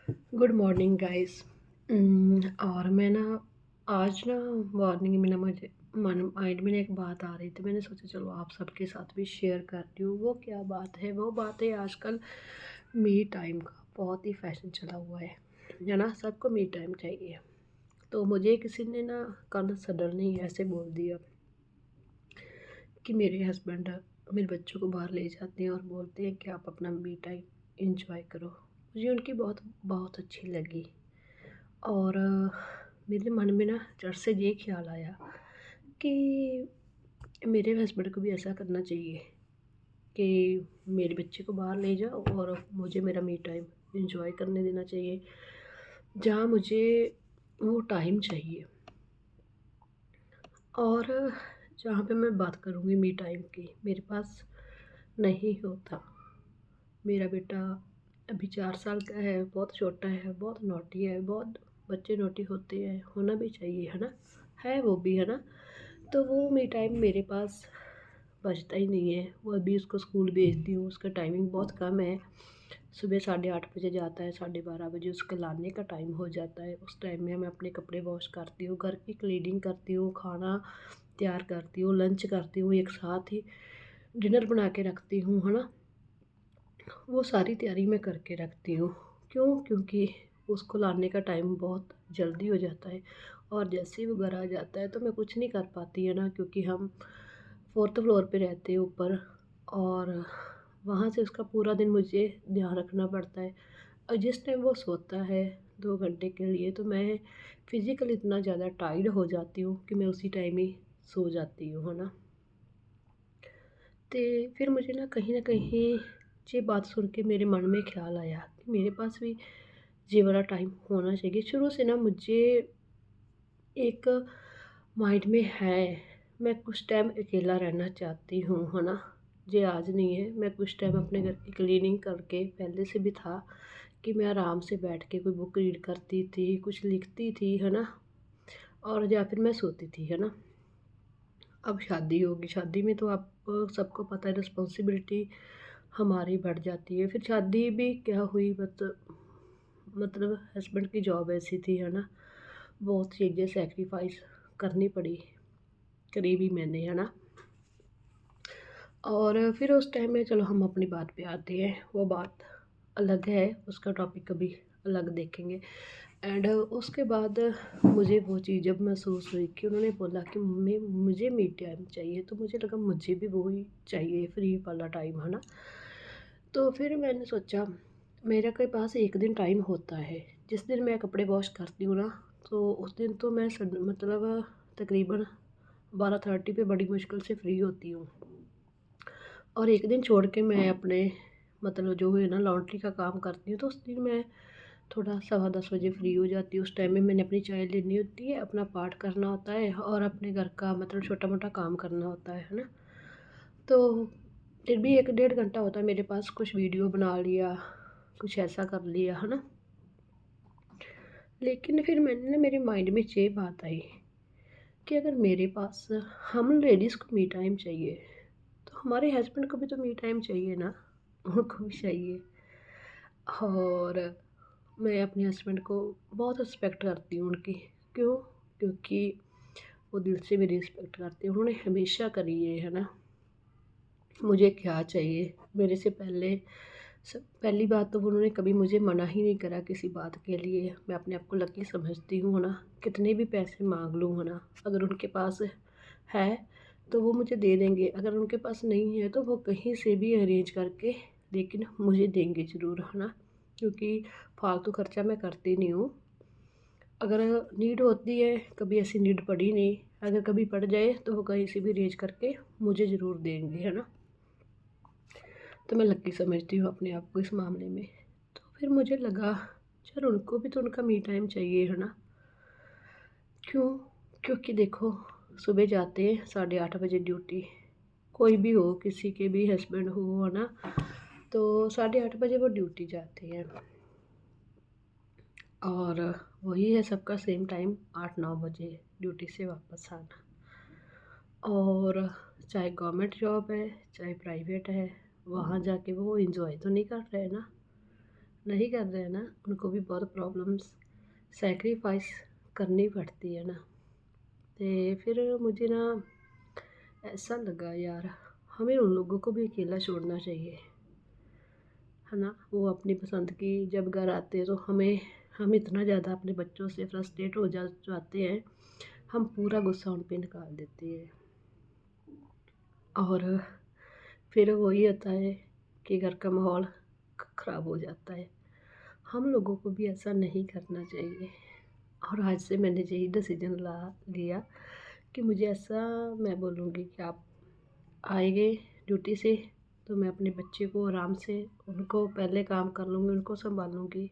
Good morning guys. और मैं ना आज ना मॉर्निंग में ना मुझे मन माइंड में ना एक बात आ रही थी। मैंने सोचा चलो आप सबके साथ भी शेयर करती हूँ। वो क्या बात है? वो बात है आजकल मी टाइम का बहुत ही फैशन चला हुआ है ना। सबको मी टाइम चाहिए। तो मुझे किसी ने ना कल सडनली ऐसे बोल दिया कि मेरे हस्बैंड मेरे बच्चों को बाहर ले जाते हैं और बोलते हैं कि आप अपना मी टाइम इंजॉय करो। मुझे उनकी बहुत बहुत अच्छी लगी। और मेरे मन में ना झट से ये ख्याल आया कि मेरे हस्बैंड को भी ऐसा करना चाहिए कि मेरे बच्चे को बाहर ले जाओ और मुझे मेरा मी टाइम एंजॉय करने देना चाहिए, जहाँ मुझे वो टाइम चाहिए। और जहाँ पे मैं बात करूँगी मी टाइम की, मेरे पास नहीं होता। मेरा बेटा अभी 4 साल का है, बहुत छोटा है, बहुत नॉटी है। बहुत बच्चे नॉटी होते हैं, होना भी चाहिए है ना। है वो भी है ना। तो वो मी टाइम मेरे पास बचता ही नहीं है। वो अभी उसको स्कूल भेजती हूँ, उसका टाइमिंग बहुत कम है। सुबह 8:30 बजे जाता है, 12:30 बजे उसके लाने का टाइम हो जाता है। उस टाइम में मैं अपने कपड़े वॉश करती हूँ, घर की क्लीनिंग करती हूँ, खाना तैयार करती हूँ, लंच करती हूँ, एक साथ ही डिनर बना के रखती हूँ है ना। वो सारी तैयारी मैं करके रखती हूँ। क्यों? क्योंकि उसको लाने का टाइम बहुत जल्दी हो जाता है। और जैसे ही वो घर आ जाता है तो मैं कुछ नहीं कर पाती है ना, क्योंकि हम 4th फ्लोर पे रहते हैं ऊपर। और वहाँ से उसका पूरा दिन मुझे ध्यान रखना पड़ता है। और जिस टाइम वो सोता है 2 घंटे के लिए, तो मैं फिज़िकली इतना ज़्यादा टायर्ड हो जाती हूँ कि मैं उसी टाइम ही सो जाती हूँ है ना। तो फिर मुझे ना कहीं ये बात सुन के मेरे मन में ख्याल आया कि मेरे पास भी ये वाला टाइम होना चाहिए। शुरू से ना मुझे एक माइंड में है, मैं कुछ टाइम अकेला रहना चाहती हूँ है ना। ये आज नहीं है, मैं कुछ टाइम अपने घर की क्लीनिंग करके पहले से भी था कि मैं आराम से बैठ के कोई बुक रीड करती थी, कुछ लिखती थी है ना। और या फिर मैं सोती थी है ना। अब शादी होगी, शादी में तो आप सबको पता है रिस्पॉन्सिबिलिटी हमारी बढ़ जाती है। फिर शादी भी क्या हुई, मतलब हस्बैंड की जॉब ऐसी थी है ना, बहुत चीज़ें सेक्रीफाइस करनी पड़ी, करीबी मैंने है ना। और फिर उस टाइम में चलो हम अपनी बात पे आते हैं, वो बात अलग है, उसका टॉपिक कभी अलग देखेंगे। एंड उसके बाद मुझे वो चीज़ जब महसूस हुई कि उन्होंने बोला कि मम्मी मुझे मी टाइम चाहिए, तो मुझे लगा मुझे भी वही चाहिए, फ्री वाला टाइम है ना। तो फिर मैंने सोचा मेरे के पास एक दिन टाइम होता है, जिस दिन मैं कपड़े वॉश करती हूँ ना, तो उस दिन तो मैं मतलब तकरीबन 12:30 पे बड़ी मुश्किल से फ्री होती हूँ। और एक दिन छोड़ के मैं अपने मतलब जो है ना लॉन्ड्री का काम करती हूँ, तो उस दिन मैं थोड़ा 10:15 बजे फ्री हो जाती हूँ। उस टाइम में मैंने अपनी चाय लेनी होती है, अपना पाठ करना होता है और अपने घर का मतलब छोटा मोटा काम करना होता है ना। तो फिर भी 1 डेढ़ घंटा होता है मेरे पास, कुछ वीडियो बना लिया, कुछ ऐसा कर लिया है ना। लेकिन फिर मैंने ना मेरे माइंड में ये बात आई कि अगर मेरे पास, हम लेडीज़ को मी टाइम चाहिए, तो हमारे हस्बैंड को भी तो मी टाइम चाहिए ना, उनको भी चाहिए। और मैं अपने हस्बैंड को बहुत रिस्पेक्ट करती हूँ उनकी। क्यों? क्योंकि वो दिल से मेरी रिस्पेक्ट करते हैं, उन्होंने हमेशा करी है ना। मुझे क्या चाहिए, मेरे से पहले पहली बात तो उन्होंने कभी मुझे मना ही नहीं करा किसी बात के लिए। मैं अपने आप को लकी समझती हूँ ना। कितने भी पैसे मांग लूँ है ना, अगर उनके पास है तो वो मुझे दे देंगे, अगर उनके पास नहीं है तो वो कहीं से भी अरेंज करके लेकिन मुझे देंगे ज़रूर है ना। क्योंकि फालतू खर्चा मैं करती नहीं हूँ। अगर नीड होती है, कभी ऐसी नीड पड़ी नहीं, अगर कभी पड़ जाए तो वो कहीं से भी अरेंज करके मुझे ज़रूर देंगे है ना। तो मैं लकी समझती हूँ अपने आप को इस मामले में। तो फिर मुझे लगा चल उनको भी तो उनका मी टाइम चाहिए है ना। क्यों? क्योंकि देखो, सुबह जाते हैं 8:30 बजे ड्यूटी, कोई भी हो, किसी के भी हस्बैंड हो है ना, तो 8:30 बजे वो ड्यूटी जाते हैं। और वही है सबका सेम टाइम, 8-9 बजे ड्यूटी से वापस आना। और चाहे गवर्नमेंट जॉब है चाहे प्राइवेट है, वहाँ जाके वो इंजॉय तो नहीं कर रहे ना। नहीं कर रहे हैं ना, उनको भी बहुत प्रॉब्लम्स सैक्रिफाइस करनी पड़ती है ना। तो फिर मुझे ना ऐसा लगा यार, हमें उन लोगों को भी अकेला छोड़ना चाहिए, है ना। वो अपनी पसंद की जब घर आते हैं तो हम इतना ज़्यादा अपने बच्चों से फ्रस्ट्रेट हो जाते हैं, हम पूरा गुस्सा उन पे निकाल देते हैं। और फिर वही होता है कि घर का माहौल ख़राब हो जाता है। हम लोगों को भी ऐसा नहीं करना चाहिए। और आज से मैंने यही डिसीजन लिया कि मुझे ऐसा, मैं बोलूँगी कि आप आएँगे ड्यूटी से तो मैं अपने बच्चे को आराम से, उनको पहले काम कर लूँगी, उनको संभालूँगी।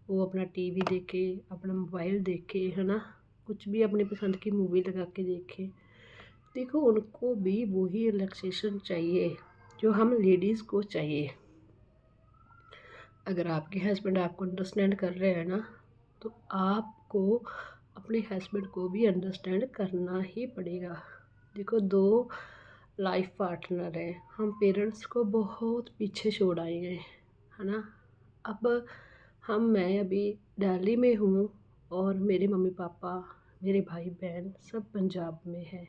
वो अपना टीवी देखे, अपना मोबाइल देखे, है ना, कुछ भी अपनी पसंद की मूवी लगा के देखे। देखो उनको भी वही रिलैक्सेशन चाहिए जो हम लेडीज़ को चाहिए। अगर आपके हस्बैंड आपको अंडरस्टैंड कर रहे हैं ना, तो आपको अपने हस्बैंड को भी अंडरस्टैंड करना ही पड़ेगा। देखो, दो लाइफ पार्टनर हैं, हम पेरेंट्स को बहुत पीछे छोड़ आए हैं, है ना। अब मैं अभी दिल्ली में हूँ और मेरे मम्मी पापा, मेरे भाई बहन सब पंजाब में है।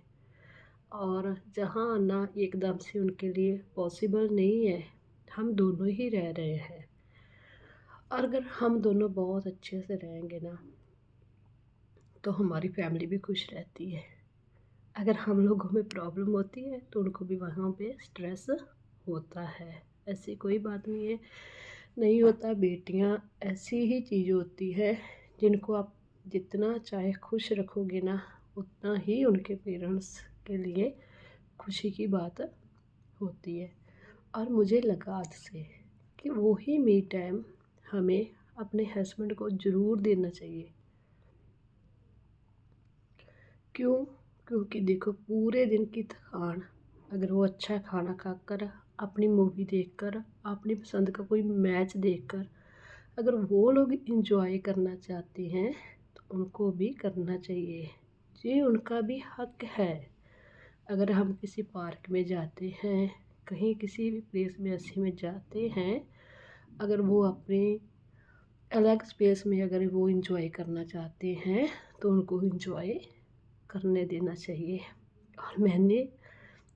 और जहाँ आना एकदम से उनके लिए पॉसिबल नहीं है, हम दोनों ही रह रहे हैं। और अगर हम दोनों बहुत अच्छे से रहेंगे ना, तो हमारी फैमिली भी खुश रहती है। अगर हम लोगों में प्रॉब्लम होती है तो उनको भी वहाँ पे स्ट्रेस होता है। ऐसी कोई बात नहीं है, नहीं होता। बेटियाँ ऐसी ही चीज़ होती है जिनको आप जितना चाहे खुश रखोगे ना, उतना ही उनके पेरेंट्स के लिए खुशी की बात होती है। और मुझे लगा आज से कि वही मी टाइम हमें अपने हस्बैंड को ज़रूर देना चाहिए। क्यों? क्योंकि देखो, पूरे दिन की थकान, अगर वो अच्छा खाना खाकर, अपनी मूवी देखकर, अपनी पसंद का कोई मैच देखकर, अगर वो लोग इंजॉय करना चाहते हैं तो उनको भी करना चाहिए। ये उनका भी हक है। अगर हम किसी पार्क में जाते हैं, कहीं किसी भी प्लेस में ऐसे में जाते हैं, अगर वो अपने अलग स्पेस में अगर वो इंजॉय करना चाहते हैं तो उनको इंजॉय करने देना चाहिए। और मैंने,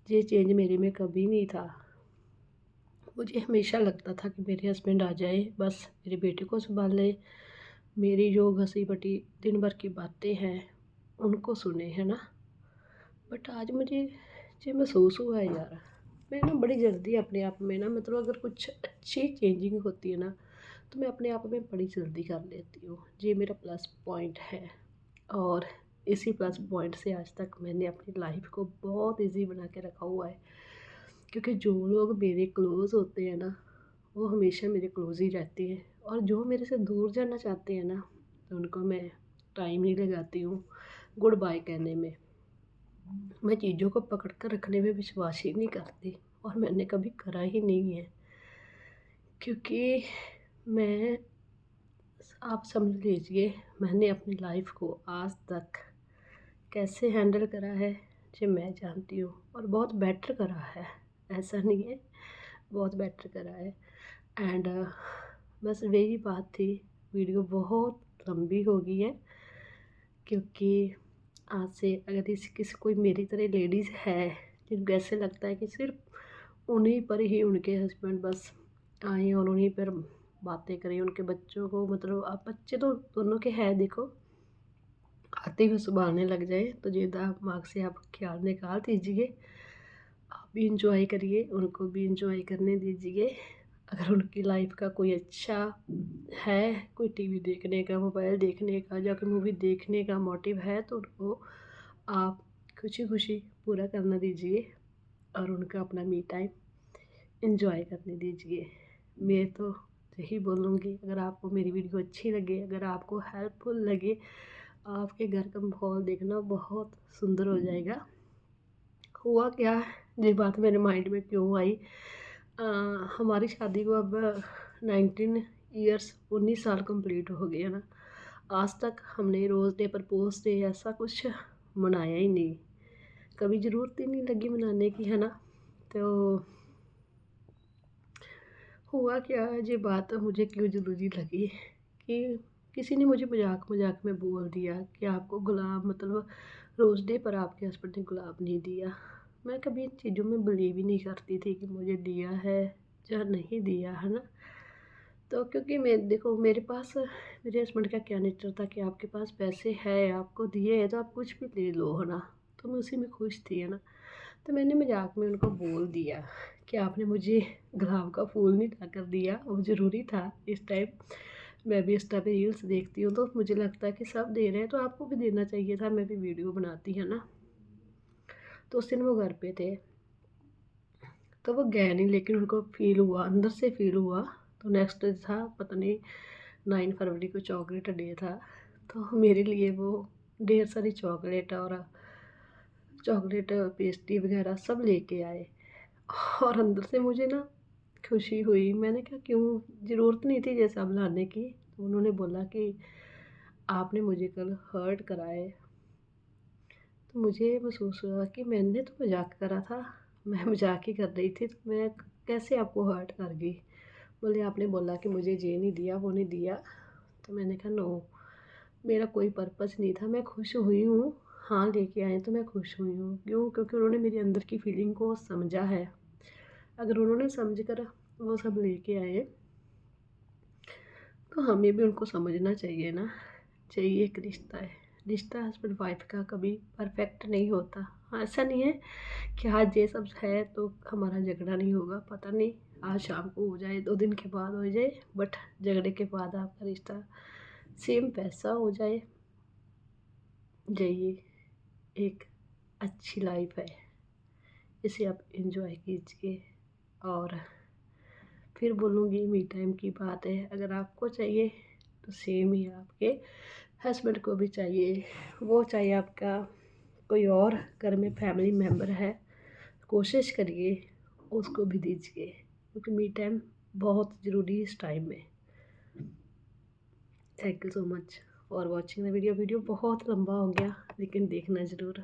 ये चेंज मेरे में कभी नहीं था। मुझे हमेशा लगता था कि मेरे हस्बैंड आ जाए, बस मेरे बेटे को संभाल ले, मेरी जो घसी पटी दिन भर की बातें हैं उनको सुने, है ना। बट आज मुझे ये महसूस हुआ है यार, मैं ना बड़ी जल्दी अपने आप में ना, मतलब अगर कुछ अच्छी चेंजिंग होती है ना, तो मैं अपने आप में बड़ी जल्दी कर लेती हूँ। ये मेरा प्लस पॉइंट है। और इसी प्लस पॉइंट से आज तक मैंने अपनी लाइफ को बहुत इजी बना के रखा हुआ है। क्योंकि जो लोग मेरे क्लोज़ होते हैं ना, वो हमेशा मेरे क्लोज़ ही रहते हैं। और जो मेरे से दूर जाना चाहते हैं ना, तो उनको मैं टाइम नहीं लगाती हूँ गुड बाय कहने में। मैं चीज़ों को पकड़ कर रखने में विश्वास ही नहीं करती, और मैंने कभी करा ही नहीं है। क्योंकि मैं, आप समझ लीजिए, मैंने अपनी लाइफ को आज तक कैसे हैंडल करा है ये मैं जानती हूँ, और बहुत बेटर करा है। ऐसा नहीं है, बहुत बेटर करा है। एंड बस वही बात थी। वीडियो बहुत लंबी हो गई है, क्योंकि आज से अगर इस किसी कोई मेरी तरह लेडीज़ है जिनको ऐसे लगता है कि सिर्फ उन्हीं पर ही उनके हस्बैंड बस आए और उन्हीं पर बातें करें, उनके बच्चों को, मतलब आप बच्चे तो दोनों के हैं, देखो आते हुए संभालने लग जाए, तो ये दिमाग से आप ख्याल निकाल दीजिए। आप भी इंजॉय करिए, उनको भी इंजॉय करने दीजिए। अगर उनकी लाइफ का कोई अच्छा है, कोई टीवी देखने का, मोबाइल देखने का, या कोई मूवी देखने का मोटिव है, तो उनको आप खुशी खुशी पूरा करना दीजिए और उनका अपना मी टाइम इंजॉय करने दीजिए। मैं तो यही बोलूँगी, अगर आपको मेरी वीडियो अच्छी लगे, अगर आपको हेल्पफुल लगे, आपके घर का माहौल देखना बहुत सुंदर हो जाएगा। हुआ क्या, ये बात मेरे माइंड में क्यों आई, हमारी शादी को अब 19 ईयर्स, 19 साल कंप्लीट हो गए, है ना। आज तक हमने रोज़ डे, प्रपोज डे ऐसा कुछ मनाया ही नहीं, कभी ज़रूरत ही नहीं लगी मनाने की, है ना। तो हुआ क्या, ये बात मुझे क्यों ज़रूरी लगी कि किसी ने मुझे मज़ाक-मज़ाक में बोल दिया कि आपको गुलाब मतलब रोज़ डे पर आपके हस्बैंड ने गुलाब नहीं दिया। मैं कभी इन चीज़ों में बिलीव ही नहीं करती थी कि मुझे दिया है या नहीं दिया, है ना? तो क्योंकि मैं देखो मेरे पास मेरे हस्बैंड का क्या नेचर था कि आपके पास पैसे है, आपको दिए हैं तो आप कुछ भी ले लो, है ना? तो मैं उसी में खुश थी, है ना? तो मैंने मज़ाक में उनको बोल दिया कि आपने मुझे गुलाब का फूल नहीं लाकर दिया, वो ज़रूरी था इस टाइम। मैं भी इंस्टा पे रील्स देखती हूँ तो मुझे लगता है कि सब दे रहे हैं तो आपको भी देना चाहिए था, मैं भी वीडियो बनाती, है ना? तो उस दिन वो घर पे थे, तो वो गए नहीं लेकिन उनको फ़ील हुआ, अंदर से फ़ील हुआ। तो नेक्स्ट डे था, पता नहीं 9 फरवरी को चॉकलेट डे था, तो मेरे लिए वो ढेर सारी चॉकलेट और चॉकलेट पेस्ट्री वगैरह सब लेके आए। और अंदर से मुझे ना खुशी हुई। मैंने कहा क्यों, ज़रूरत नहीं थी ये सब लाने की। तो उन्होंने बोला कि आपने मुझे कल हर्ट करा है। तो मुझे महसूस हुआ कि मैंने तो मज़ाक करा था, मैं मज़ाक ही कर रही थी, तो मैं कैसे आपको हर्ट कर गई। बोले आपने बोला कि मुझे ये नहीं दिया, वो नहीं दिया। तो मैंने कहा नो, मेरा कोई पर्पस नहीं था, मैं खुश हुई हूँ। हाँ, लेके आए तो मैं खुश हुई हूँ। क्यों? क्योंकि उन्होंने मेरे अंदर की फीलिंग को समझा है। अगर उन्होंने समझ कर वो सब लेके आए तो हमें भी उनको समझना चाहिए ना। चाहिए एक रिश्ता है, रिश्ता हस्बैंड वाइफ का कभी परफेक्ट नहीं होता। हाँ, ऐसा नहीं है कि आज ये सब है तो हमारा झगड़ा नहीं होगा, पता नहीं आज शाम को हो जाए, 2 दिन के बाद हो जाए, बट झगड़े के बाद आपका रिश्ता सेम वैसा हो जाए। यही एक अच्छी लाइफ है, इसे आप एंजॉय कीजिए। और फिर बोलूँगी मी टाइम की बात है, अगर आपको चाहिए तो सेम ही आपके हस्बैंड को भी चाहिए। वो चाहे आपका कोई और घर में फैमिली मेम्बर है, कोशिश करिए उसको भी दीजिए, क्योंकि मी टाइम बहुत ज़रूरी है इस टाइम में। Thank you so much for watching the video. Video बहुत लंबा हो गया लेकिन देखना ज़रूर।